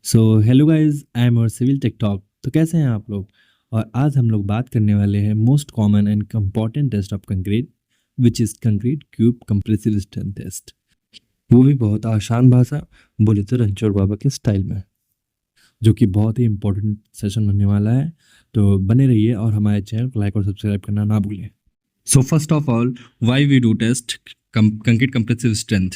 So hello guys, I am और civil take talk. तो कैसे हैं आप लोग? और आज हम लोग बात करने वाले हैं most common and important test of concrete, which is concrete cube compressive strength test. वो भी बहुत आसान भाषा, बोले तो रणछोड़ बाबा के स्टाइल में, जो कि बहुत ही इम्पोर्टेंट सेशन होने वाला है। तो बने रहिए और हमारे चैनल को लाइक और सब्सक्राइब करना ना भूलें। So first of all, why we do test concrete compressive strength.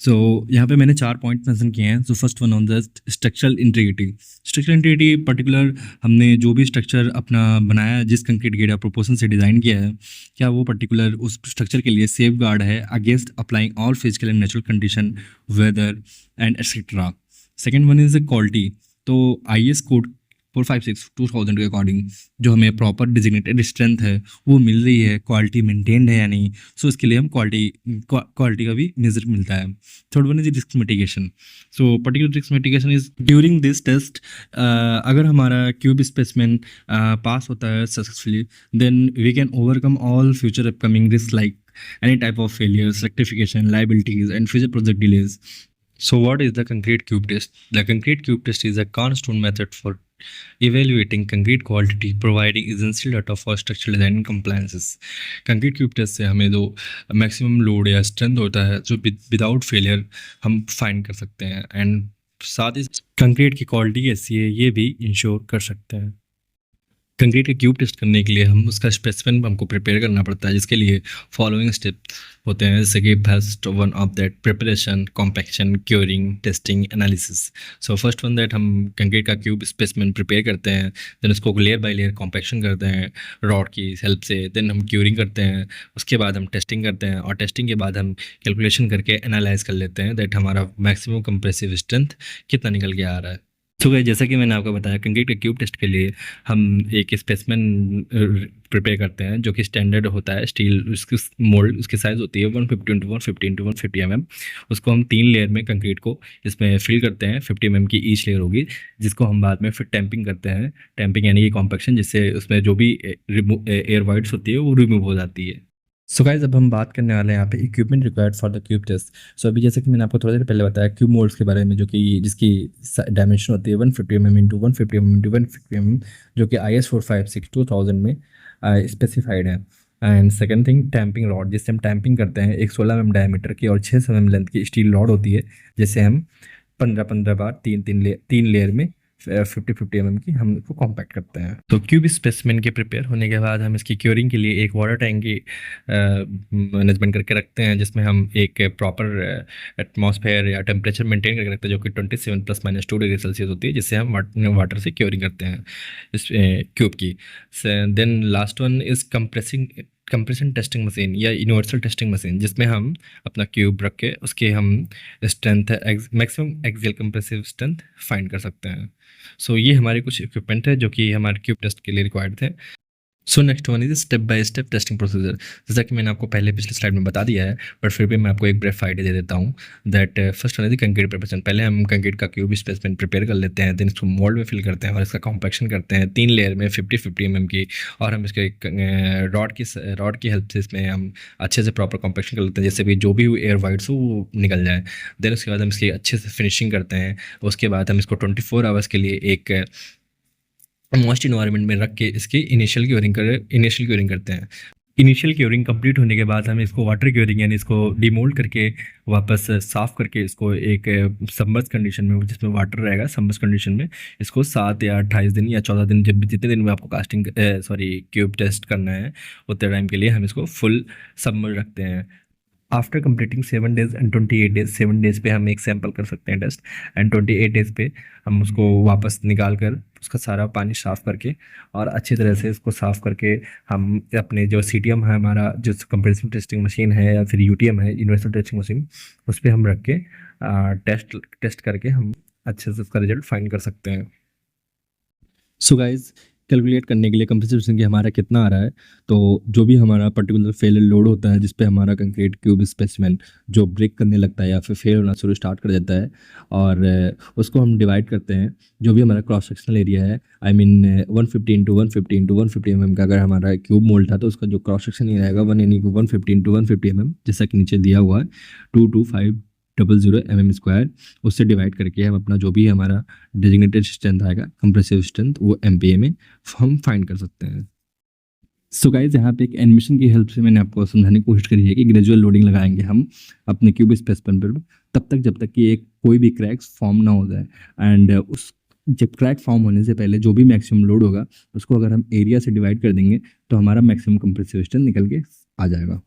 So यहाँ पे मैंने 4 पॉइंट मेंशन किए हैं। So first one on the structural integrity. Structural integrity particular हमने जो भी स्ट्रक्चर अपना बनाया है, जिस कंक्रीट गेट या प्रोपोर्शन से डिज़ाइन किया है, क्या वो पर्टिकुलर उस स्ट्रक्चर के लिए सेफ गार्ड है against applying all physical and natural condition, weather and etcetera. Second one is quality. तो IS कोड 456/2000 के अकॉर्डिंग जो हमें प्रॉपर डिजिग्नेटेड स्ट्रेंथ है वो मिल रही है, क्वालिटी मेंटेन्ड है या नहीं। सो इसके लिए हम क्वालिटी का भी मेजर मिलता है। Third one is risk mitigation. So particular risk mitigation is during this test, अगर हमारा क्यूब स्पेसिमेन पास होता है successfully, then we can overcome all future upcoming risk like any type of failures, rectification, liabilities, and future project delays. So, what is the concrete cube test? The concrete cube test is a cornerstone method for evaluating concrete quality, providing essential data for structural design and compliances. Concrete cube test से हमें जो maximum load या strength होता है, जो without failure हम find कर सकते हैं, and साथ ही concrete की quality कैसी है ये भी ensure कर सकते हैं। कंक्रीट का क्यूब टेस्ट करने के लिए हम उसका स्पेसिमेन हमको प्रिपेयर करना पड़ता है, जिसके लिए फॉलोइंग स्टेप होते हैं, जैसे कि first one of that preparation, compaction, curing, testing, analysis. So first one that हम कंक्रीट का क्यूब स्पेसिमेन प्रिपेयर करते हैं, देन उसको लेयर बाय लेयर कॉम्पैक्शन करते हैं रॉड की हेल्प से, देन हम क्योरिंग करते हैं, उसके बाद हम टेस्टिंग करते हैं, और टेस्टिंग के बाद हम कैलकुलेशन करके एनालाइज कर लेते हैं दैट हमारा मैक्सिमम कंप्रेसिव स्ट्रेंथ कितना निकल के आ रहा है। तो गाइस, जैसा कि मैंने आपको बताया, कंक्रीट के क्यूब टेस्ट के लिए हम एक स्पेसिमेन प्रिपेयर करते हैं जो कि स्टैंडर्ड होता है स्टील, उसकी मोल्ड, उसकी साइज़ होती है 150x150x150 mm। उसको हम 3 लेयर में कंक्रीट को इसमें फिल करते हैं, 50 mm की ईच लेयर होगी, जिसको हम बाद में फिर टैंपिंग करते हैं। टैंपिंग यानी कि कॉम्पैक्शन, जिससे उसमें जो भी एयर वाइड्स होती है वो रिमूव हो जाती है। सो गाइस, अब हम बात करने वाले हैं यहाँ पे equipment required for the cube test. So अभी जैसे कि मैंने आपको थोड़ी देर पहले बताया क्यूब मोल्ड्स के बारे में, जो कि जिसकी डायमेंशन होती है 150 mm into 150 mm into 150 mm, जो कि IS 456/2000 में स्पेसिफाइड है। And second thing, tamping rod, जिससे हम टैंपिंग करते हैं, एक 16 mm डायमीटर की और 6 mm लेंथ की स्टील रॉड होती है, जिससे हम 15-15 बार तीन लेयर में 50-50 mm की हम इसको कॉम्पैक्ट करते हैं। तो क्यूब स्पेसिमेन के प्रिपेयर होने के बाद हम इसकी क्योरिंग के लिए एक वाटर टैंक की मैनेजमेंट करके रखते हैं, जिसमें हम एक प्रॉपर एटमॉस्फेयर या टेम्परेचर मेंटेन करके रखते हैं, जो कि 27 +- 2 डिग्री सेल्सियस होती है, जिससे हम वाटर से क्योरिंग करते हैं इस क्यूब की। Then last one is compression testing machine या यूनिवर्सल टेस्टिंग मशीन, जिसमें हम अपना क्यूब रख के उसके हम strength, maximum axial compressive strength find कर सकते हैं। सो ये हमारे कुछ इक्विपमेंट है जो कि हमारे क्यूब टेस्ट के लिए रिक्वायर्ड थे। So next one is step by step testing procedure. जैसा कि मैंने आपको पहले पिछले स्लाइड में बता दिया है, बट फिर भी मैं आपको एक ब्रीफ आइडिया दे देता हूँ that first one is concrete preparation. पहले हम कंक्रीट का क्यूब स्पेसिमेन प्रिपेयर कर लेते हैं, देन इसको मोल्ड में फिल करते हैं और इसका कॉम्पैक्शन करते हैं 3 लेयर में 50-50 mm की, और हम इसके रॉड की हेल्प से इसमें हम अच्छे से प्रॉपर कॉम्पैक्शन कर लेते हैं, जैसे भी जो भी एयर वाइड्स हो वो निकल जाए। देन उसके बाद हम इसकी अच्छे से फिनिशिंग करते हैं। उसके बाद हम इसको 24 आवर्स के लिए एक मॉइस्ट इन्वायरमेंट में रख के इसकी इनिशियल क्योरिंग करते हैं। इनिशियल क्योरिंग कंप्लीट होने के बाद हम इसको वाटर क्योरिंग यानी इसको डिमोल्ड करके वापस साफ़ करके इसको एक सबमर्ज कंडीशन में, जिसमें वाटर रहेगा, सबमर्ज कंडीशन में इसको 7 या 28 दिन या 14 दिन, जब जितने दिन में आपको क्यूब टेस्ट करना है उतने टाइम के लिए हम इसको फुल सबमर्ज रखते हैं। After completing 7 days and 28 days, 7 days पे हम एक सैंपल कर सकते हैं टेस्ट, एंड 28 days पे हम उसको वापस निकाल कर उसका सारा पानी साफ़ करके और अच्छी तरह से इसको साफ़ करके हम अपने जो CTM है, हमारा जो कंप्रेसिव टेस्टिंग मशीन है या फिर UTM है, यूनिवर्सल टेस्टिंग मशीन, उस पर हम रख के टेस्ट करके हम अच्छे से उसका रिजल्ट फाइंड कर सकते हैं। सो गाइज, कैलकुलेट करने के लिए कंप्रेसिव की हमारा कितना आ रहा है, तो जो भी हमारा पर्टिकुलर फेलियर लोड होता है, जिस पे हमारा कंक्रीट क्यूब स्पेसिमेन जो ब्रेक करने लगता है या फिर फेल होना शुरू स्टार्ट कर देता है, और उसको हम डिवाइड करते हैं। जो भी हमारा क्रॉस सेक्शनल एरिया है, आई मीन 150 × 150 × 150 mm का अगर हमारा क्यूब मोल्ड था, तो उसका जो क्रॉस सेक्शन एरिया रहेगा 150 × 150 mm, जैसा कि नीचे दिया हुआ है 225 mm², उससे डिवाइड करके हम अपना जो भी हमारा डेजिग्नेटेड स्ट्रेंथ आएगा कंप्रेसिव स्ट्रेंथ वो MPa में हम फाइंड कर सकते हैं। सो गाइस यहाँ पे एक एनिमेशन की हेल्प से मैंने आपको समझाने की कोशिश करी है कि ग्रेजुअल लोडिंग लगाएंगे हम अपने क्यूब स्पेसिमेन पर तब तक जब तक कि एक कोई भी क्रैक्स फॉर्म ना हो जाए। एंड उस जब क्रैक फॉर्म होने से पहले जो भी मैक्सिमम लोड होगा उसको अगर हम एरिया से डिवाइड कर देंगे तो हमारा मैक्सिमम कंप्रेसिव स्ट्रेंथ निकल के आ जाएगा।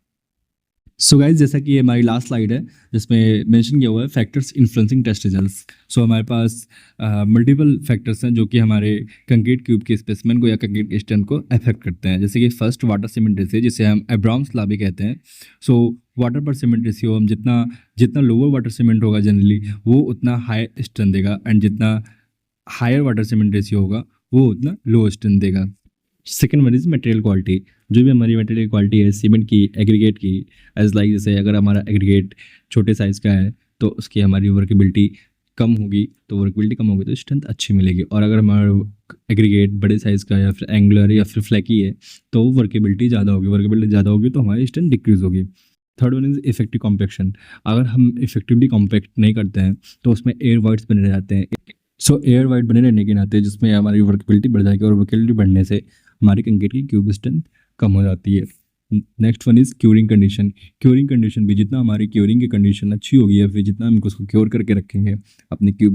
सो गाइज जैसा कि ये हमारी लास्ट स्लाइड है जिसमें मेंशन किया हुआ है फैक्टर्स इन्फ्लुएंसिंग टेस्ट रिजल्ट्स। सो हमारे पास मल्टीपल फैक्टर्स हैं जो कि हमारे कंक्रीट क्यूब के स्पेसिमेन को या कंक्रीट के स्ट्रेंथ को अफेक्ट करते हैं। जैसे कि फर्स्ट वाटर सीमेंट रेशियो जिसे हम एब्राम्स लॉ भी कहते हैं। सो वाटर पर सीमेंट रेशियो हम जितना जितना लोअर वाटर सीमेंट होगा जनरली वो उतना हाई स्ट्रेंथ देगा, एंड जितना हायर वाटर सीमेंट रेशियो होगा वो उतना लो स्ट्रेंथ देगा। Second one is material quality. जो भी हमारी मटेरियल क्वालिटी है सीमेंट की, एग्रीगेट की, एज लाइक जैसे अगर हमारा एग्रीगेट छोटे साइज़ का है तो उसकी हमारी वर्केबिलिटी कम होगी, तो वर्केबिलिटी कम होगी तो स्ट्रेंथ अच्छी मिलेगी। और अगर हमारा एग्रीगेट बड़े साइज़ का या फिर एंगुलर या फिर फ्लैकी है तो वर्केबिलिटी ज़्यादा होगी, वर्केबिलिटी ज़्यादा होगी तो हमारी स्ट्रेंथ डिक्रीज होगी। Third one is effective compaction. अगर हम इफेक्टिवली कॉम्पैक्ट नहीं करते हैं तो उसमें एयर वाइड्स बने रह जाते हैं। सो एयर वाइड बने रहने के नाते जिसमें हमारी वर्केबिलिटी बढ़ जाएगी और वर्केबिलिटी बढ़ने से हमारी कंक्रीट की क्यूब स्ट्रेंथ कम हो जाती है। Next one is curing condition. Curing condition भी जितना हमारी क्योरिंग की कंडीशन अच्छी होगी या फिर जितना हम उसको क्योर करके रखेंगे अपने क्यूब